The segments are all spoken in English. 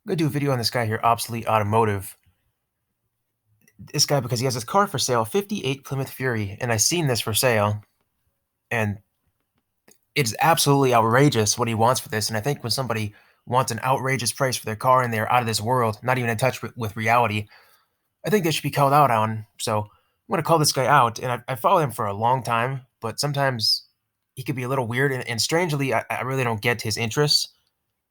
I'm gonna do a video on this guy here, Obsolete Automotive. This guy, because he has this car for sale, 58 Plymouth Fury, and I seen this for sale, and it's absolutely outrageous what he wants for this. And I think when somebody wants an outrageous price for their car and they're out of this world, not even in touch with reality, I think they should be called out on. So I'm gonna call this guy out, and I followed him for a long time, but sometimes he could be a little weird, and strangely, I really don't get his interests.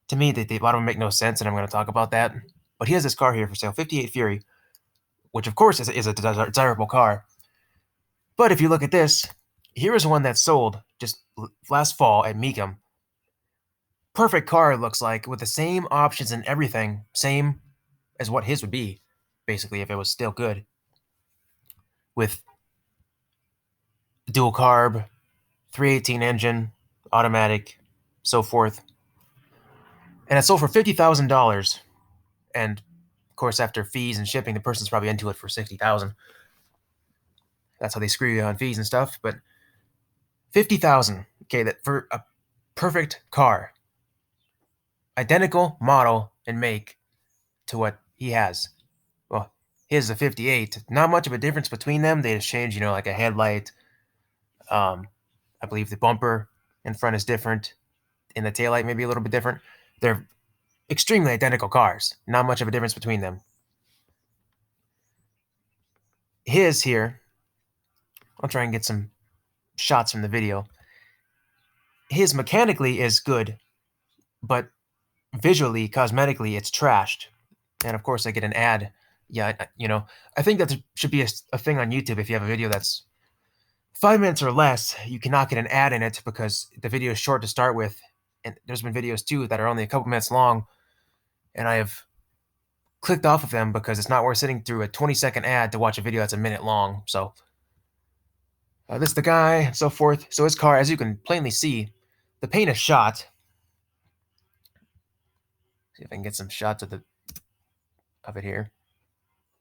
To me, a lot of them make no sense, and I'm going to talk about that. But he has this car here for sale, 58 Fury, which of course is a desirable car. But if you look at this, here is one that sold just last fall at Meekum. Perfect car, it looks like, with the same options and everything, same as what his would be, basically, if it was still good. With dual carb, 318 engine, automatic, so forth. And it sold for $50,000. And of course, after fees and shipping, the person's probably into it for 60,000. That's how they screw you on fees and stuff. But 50,000, okay, that for a perfect car, identical model and make to what he has. Well, his is a 58. Not much of a difference between them. They just change, like a headlight. I believe the bumper in front is different, and the taillight maybe a little bit different. They're extremely identical cars. Not much of a difference between them. His here, I'll try and get some shots from the video. His mechanically is good, but visually, cosmetically, it's trashed. And of course, I get an ad. Yeah, I think that there should be a thing on YouTube. If you have a video that's 5 minutes or less, you cannot get an ad in it because the video is short to start with. And there's been videos too that are only a couple minutes long, and I have clicked off of them because it's not worth sitting through a 20-second ad to watch a video that's a minute long. So this is the guy, and so forth. So his car, as you can plainly see, the paint is shot. See if I can get some shots of it here.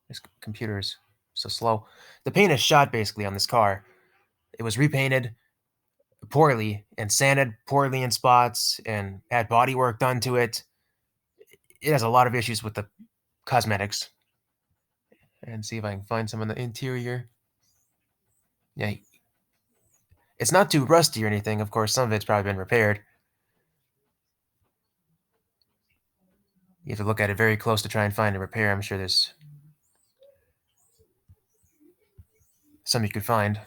This computer is so slow. The paint is shot basically on this car. It was repainted poorly and sanded poorly in spots and had body work done to it. It has a lot of issues with the cosmetics. And see if I can find some in the interior. Yeah, it's not too rusty or anything. Of course, some of it's probably been repaired. You have to look at it very close to try and find a repair. I'm sure there's some you could find.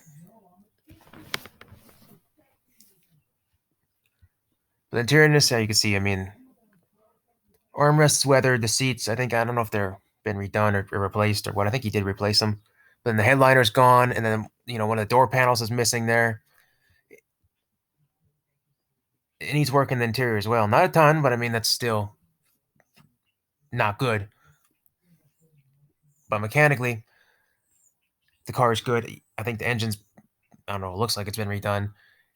But the interior in this, you can see, armrests weathered, the seats, I don't know if they're been redone or replaced or what. I think he did replace them. But then the headliner's gone, and then, one of the door panels is missing there. It needs work in the interior as well. Not a ton, but that's still not good. But mechanically, the car is good. I think the engine's, I don't know, it looks like it's been redone.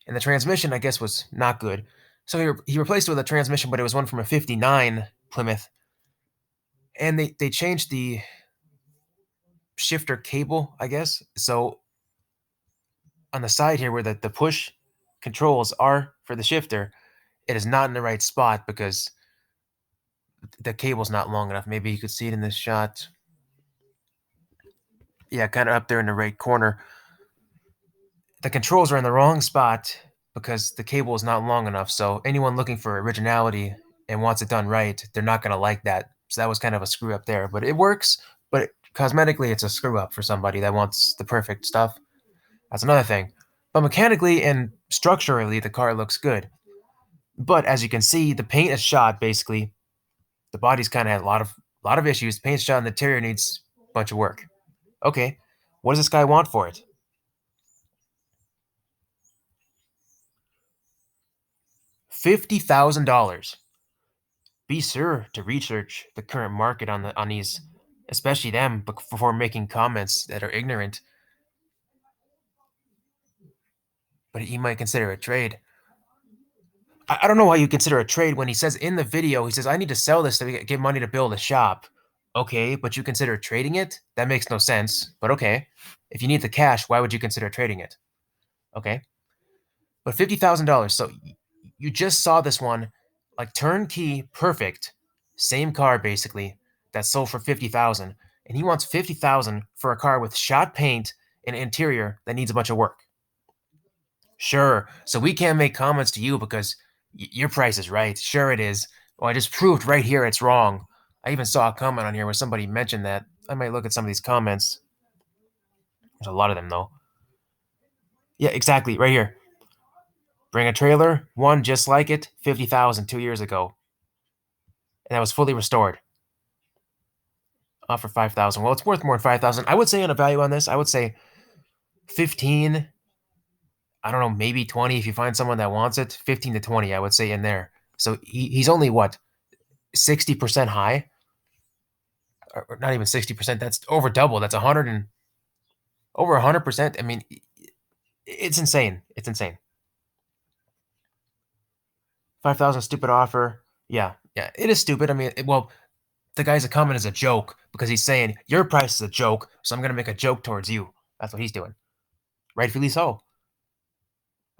And the transmission, I guess, was not good. So he replaced it with a transmission, but it was one from a 59 Plymouth. And they changed the shifter cable, I guess. So on the side here where the push controls are for the shifter, it is not in the right spot because the cable's not long enough. Maybe you could see it in this shot. Yeah, kind of up there in the right corner. The controls are in the wrong spot because the cable is not long enough. So anyone looking for originality and wants it done right, they're not going to like that. So that was kind of a screw up there, but it works. But cosmetically, it's a screw up for somebody that wants the perfect stuff. That's another thing. But mechanically and structurally, the car looks good. But as you can see, the paint is shot basically. The body's kind of had a lot of issues. The paint's shot, and the interior needs a bunch of work. Okay, what does this guy want for it? $50,000. Be sure to research the current market on these, especially them, before making comments that are ignorant. But he might consider a trade. I don't know why you consider a trade when he says in the video, he says, I need to sell this to get money to build a shop. Okay, but you consider trading it? That makes no sense, but okay. If you need the cash, why would you consider trading it? Okay. But $50,000. So you just saw this one, like turnkey, perfect, same car basically that sold for 50,000, and he wants 50,000 for a car with shot paint and interior that needs a bunch of work. Sure. So we can't make comments to you because your price is right. Sure, it is. Well, I just proved right here it's wrong. I even saw a comment on here where somebody mentioned that. I might look at some of these comments. There's a lot of them though. Yeah, exactly. Right here. Bring a trailer, one just like it, 50,000 2 years ago, and that was fully restored. Offer 5,000. Well, it's worth more than 5,000. I would say on a value on this, I would say 15. I don't know, maybe 20 if you find someone that wants it. 15 to 20, I would say in there. So he's only what, 60% high, or not even 60%. That's over double. That's 100 and over 100%. I mean, it's insane. It's insane. 5,000 stupid offer. Yeah, yeah, it is stupid. I mean, well, the guy's a comment as a joke because he's saying your price is a joke, so I'm gonna make a joke towards you. That's what he's doing. Rightfully so.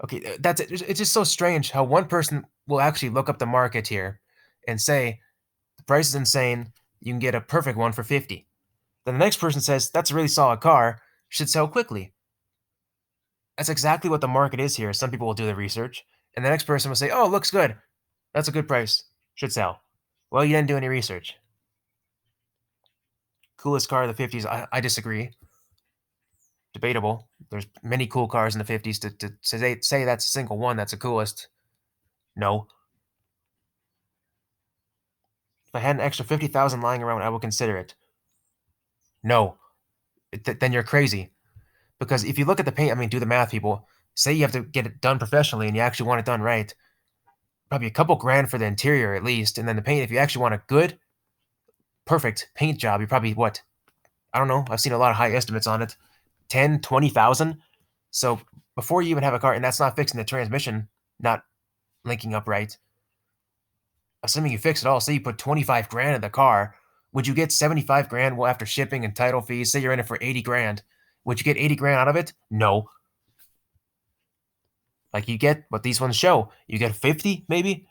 Okay, that's it. It's just so strange how one person will actually look up the market here and say the price is insane. You can get a perfect one for 50. Then the next person says that's a really solid car. Should sell quickly. That's exactly what the market is here. Some people will do the research, and the next person will say, "Oh, looks good. That's a good price. Should sell." Well, you didn't do any research. Coolest car of the 50s. I disagree. Debatable. There's many cool cars in the 50s to say that's a single one that's the coolest. No. If I had an extra 50,000 lying around, I would consider it. No. Then you're crazy. Because if you look at the paint, I mean, do the math, people. Say you have to get it done professionally and you actually want it done right. Probably a couple grand for the interior at least. And then the paint, if you actually want a good, perfect paint job, you're probably what? I don't know. I've seen a lot of high estimates on it. 10, 20,000. So before you even have a car, and that's not fixing the transmission, not linking up right. Assuming you fix it all, say you put 25 grand in the car, would you get 75 grand well after shipping and title fees? Say you're in it for 80 grand. Would you get 80 grand out of it? No. Like you get what these ones show. You get 50 maybe?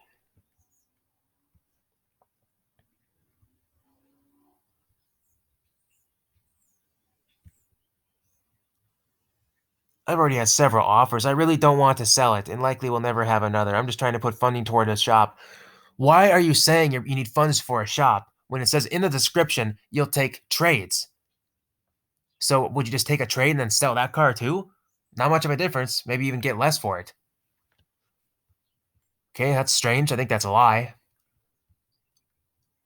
I've already had several offers. I really don't want to sell it and likely will never have another. I'm just trying to put funding toward a shop. Why are you saying you need funds for a shop when it says in the description you'll take trades? So would you just take a trade and then sell that car too? Not much of a difference. Maybe even get less for it. Okay, that's strange. I think that's a lie.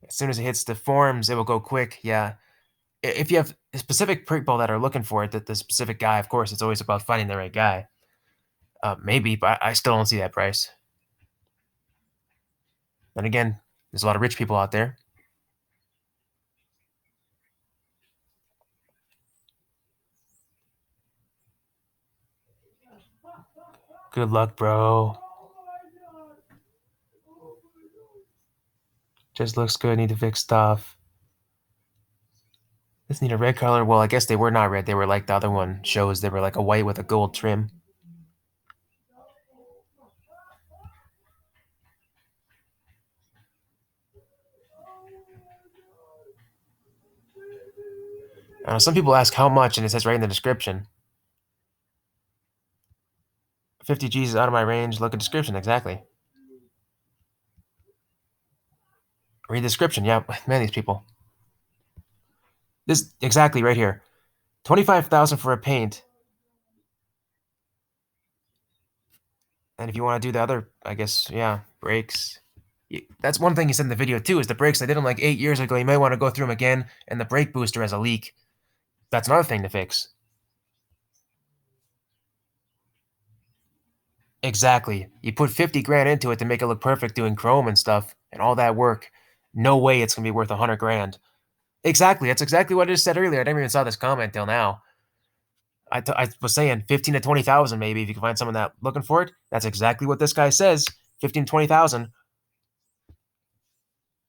As soon as it hits the forums, it will go quick. Yeah. If you have specific people that are looking for it, that the specific guy, of course, it's always about finding the right guy. Maybe, but I still don't see that price. And again, there's a lot of rich people out there. Good luck, bro. Just looks good. Need to fix stuff. This need a red color. Well, I guess they were not red. They were like the other one shows. They were like a white with a gold trim. Some people ask how much, and it says right in the description. 50 G's is out of my range. Look at description. Exactly. Read the description. Yeah, man, these people. This exactly right here. 25,000 for a paint. And if you want to do the other, I guess, yeah, brakes. That's one thing he said in the video too, is the brakes. I did them like 8 years ago. You may want to go through them again, and the brake booster has a leak. That's another thing to fix. Exactly. You put 50 grand into it to make it look perfect doing chrome and stuff and all that work. No way it's going to be worth 100 grand. Exactly. That's exactly what I just said earlier. I never even saw this comment till now. I was saying 15 to 20,000 maybe if you can find someone that looking for it. That's exactly what this guy says. 15 to 20,000.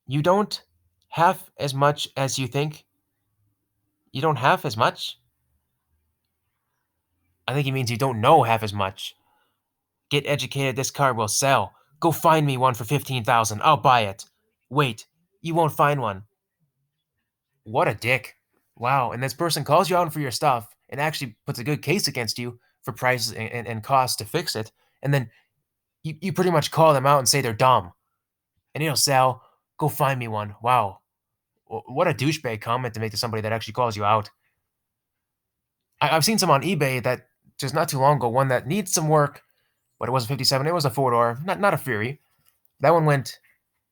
You don't have as much as you think. You don't have as much. I think he means you don't know half as much. Get educated. This car will sell. Go find me one for 15,000. I'll buy it. Wait. You won't find one. What a dick. Wow. And this person calls you out for your stuff and actually puts a good case against you for prices and costs to fix it. And then you pretty much call them out and say they're dumb. And Sal, go find me one. Wow. What a douchebag comment to make to somebody that actually calls you out. I've seen some on eBay that just not too long ago, one that needs some work, but it wasn't 57. It was a four door, not a Fury. That one went,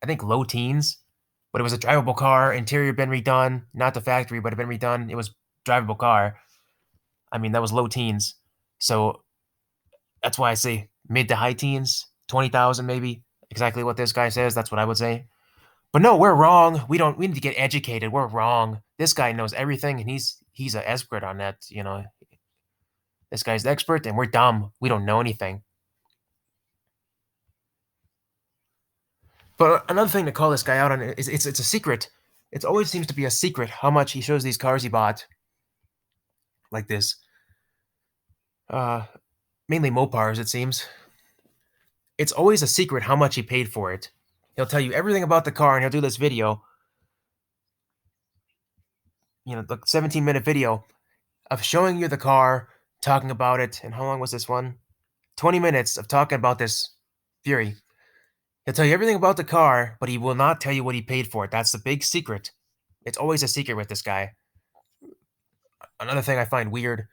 I think, low teens, but it was a drivable car. Interior been redone, not the factory, but it been redone. It was drivable car. I mean, that was low teens. So that's why I say mid to high teens, 20,000 maybe. Exactly what this guy says. That's what I would say. But no, we're wrong. We need to get educated. We're wrong. This guy knows everything, and he's an expert on that. This guy's the expert, and we're dumb. We don't know anything. But another thing to call this guy out on is it's a secret. It always seems to be a secret how much he shows these cars he bought, like this. Uh, Mainly Mopars, it seems. It's always a secret how much he paid for it. He'll tell you everything about the car, and he'll do this video, the 17-minute video of showing you the car, talking about it. And how long was this one? 20 minutes of talking about this Fury. He'll tell you everything about the car, but he will not tell you what he paid for it. That's the big secret. It's always a secret with this guy. Another thing I find weird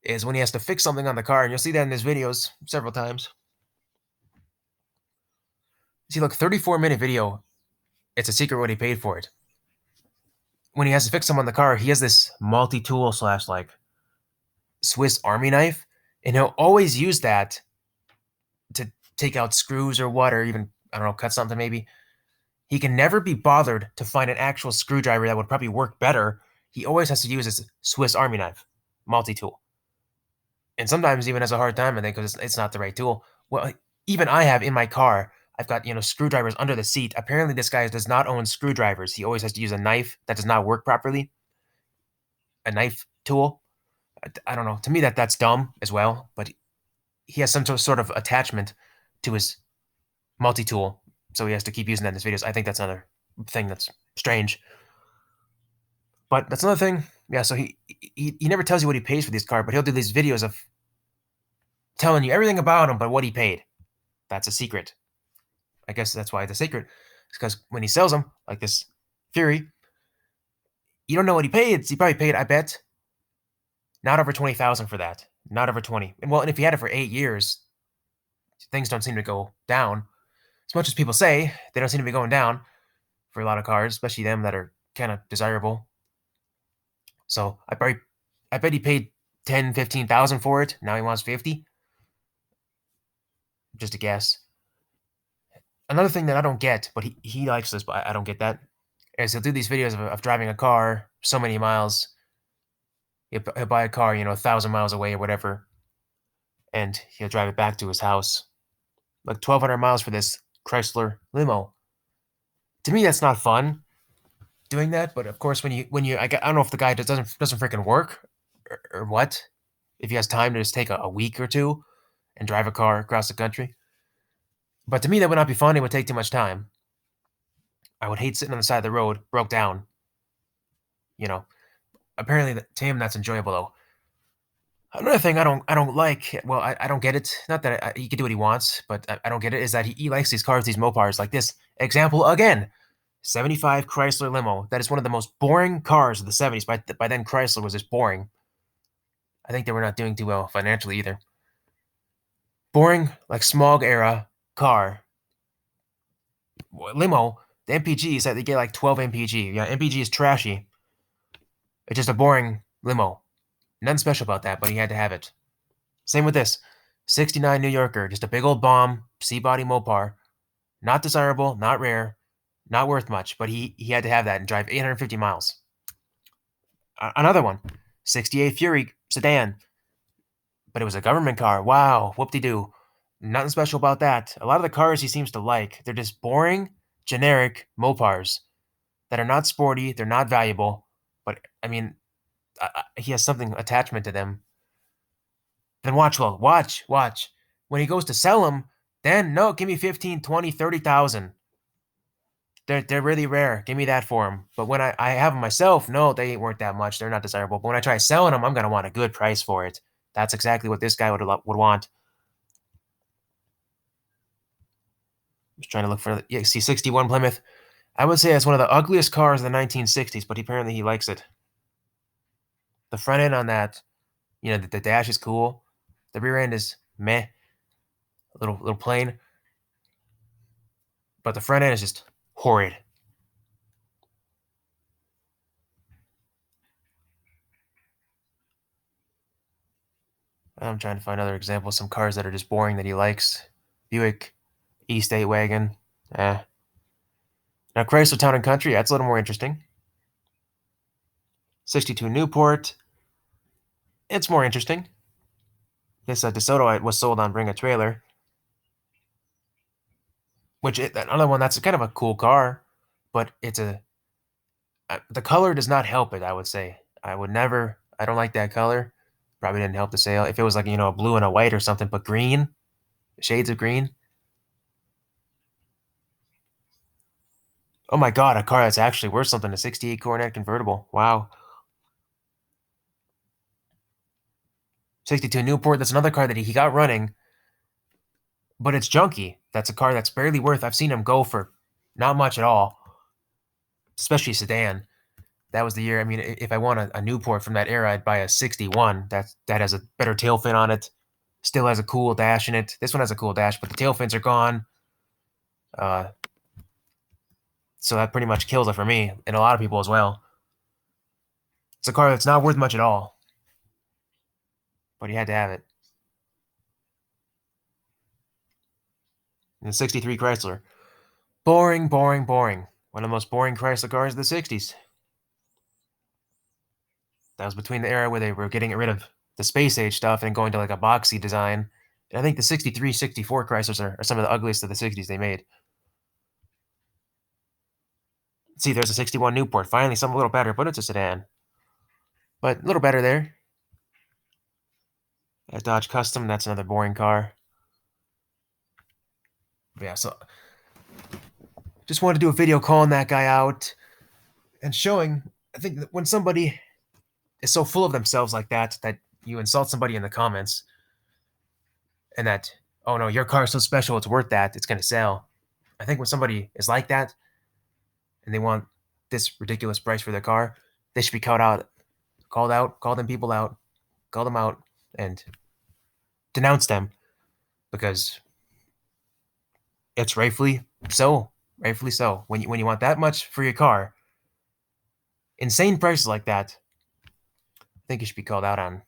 is when he has to fix something on the car, and you'll see that in his videos several times. See, look, 34-minute video. It's a secret what he paid for it. When he has to fix something on the car, he has this multi-tool slash like Swiss Army knife, and he'll always use that to take out screws or what, or even, I don't know, cut something maybe. He can never be bothered to find an actual screwdriver that would probably work better. He always has to use his Swiss Army knife, multi-tool. And sometimes even has a hard time, I think, because it's not the right tool. Well, even I have in my car, I've got, screwdrivers under the seat. Apparently, this guy does not own screwdrivers. He always has to use a knife that does not work properly, a knife tool. I don't know. To me, that's dumb as well. But he has some sort of attachment to his multi-tool, so he has to keep using that in his videos. I think that's another thing that's strange. But that's another thing. Yeah, so he never tells you what he pays for these cars, but he'll do these videos of telling you everything about him, but what he paid. That's a secret. I guess that's why it's a secret. It's because when he sells them, like this Fury, you don't know what he paid. He probably paid, I bet, not over 20,000 for that. Not over 20. And if he had it for 8 years, things don't seem to go down. As much as people say, they don't seem to be going down for a lot of cars, especially them that are kind of desirable. So I bet he paid 10, 15,000 for it. Now he wants 50. Just a guess. Another thing that I don't get, but he likes this, but I don't get that, is he'll do these videos of driving a car so many miles. He'll buy a car, 1,000 miles away or whatever, and he'll drive it back to his house. Like 1,200 miles for this Chrysler limo. To me, that's not fun doing that. But of course, I don't know if the guy doesn't freaking work or what. If he has time to just take a week or two and drive a car across the country. But to me, that would not be fun. It would take too much time. I would hate sitting on the side of the road, broke down. Apparently to him that's enjoyable though. Another thing I don't like. Well, I don't get it. Not that he can do what he wants, but I don't get it. Is that he likes these cars, these Mopars, like this example again. 75 Chrysler limo. That is one of the most boring cars of the 70s. By then, Chrysler was just boring. I think they were not doing too well financially either. Boring, like smog era car. Limo, the MPG is that they get like 12 MPG. Yeah, MPG is trashy. It's just a boring limo. Nothing special about that, but he had to have it. Same with this. 69 New Yorker, just a big old bomb, C-body Mopar. Not desirable, not rare, not worth much, but he had to have that and drive 850 miles. Another one, 68 Fury sedan, but it was a government car. Wow, whoop-de-doo. Nothing special about that. A lot of the cars he seems to like, they're just boring, generic Mopars that are not sporty, they're not valuable, but, I mean, he has something attachment to them. Then watch. When he goes to sell them, then no, give me 15, 20, 30,000. They're really rare. Give me that for them. But when I have them myself, no, they ain't worth that much. They're not desirable. But when I try selling them, I'm gonna want a good price for it. That's exactly what this guy would want. Just trying to look for yeah, see 61 Plymouth. I would say it's one of the ugliest cars of the 1960s, but apparently he likes it. The front end on that, the dash is cool. The rear end is meh, a little plain, but the front end is just horrid. I'm trying to find other examples, some cars that are just boring that he likes. Buick E-State wagon. Eh. Now Chrysler Town and Country, that's a little more interesting. 62 Newport, it's more interesting. This DeSoto was sold on Bring a Trailer, which another one that's kind of a cool car, but the color does not help it. I would say I would never. I don't like that color. Probably didn't help the sale. If it was like a blue and a white or something, but green, shades of green. Oh my god, a car that's actually worth something. A '68 Coronet convertible. Wow. 62 Newport. That's another car that he got running, but it's junky. That's a car that's barely worth. I've seen him go for not much at all, especially sedan. That was the year. I mean, if I want a Newport from that era, I'd buy a '61. That has a better tail fin on it. Still has a cool dash in it. This one has a cool dash, but the tail fins are gone. Uh, so that pretty much kills it for me and a lot of people as well. It's a car that's not worth much at all, but you had to have it. And the '63 Chrysler. Boring, boring, boring. One of the most boring Chrysler cars of the '60s. That was between the era where they were getting rid of the space age stuff and going to like a boxy design. And I think the '63, '64 Chryslers are some of the ugliest of the '60s they made. See, there's a '61 Newport. Finally, something a little better, but it's a sedan. But a little better there. A Dodge Custom, that's another boring car. But yeah, so just wanted to do a video calling that guy out and showing. I think that when somebody is so full of themselves like that you insult somebody in the comments and that, oh no, your car is so special, it's worth that, it's going to sell. I think when somebody is like that and they want this ridiculous price for their car, they should be called out, call them people out, call them out, and denounce them because it's rightfully so. When you want that much for your car, insane prices like that, I think you should be called out on.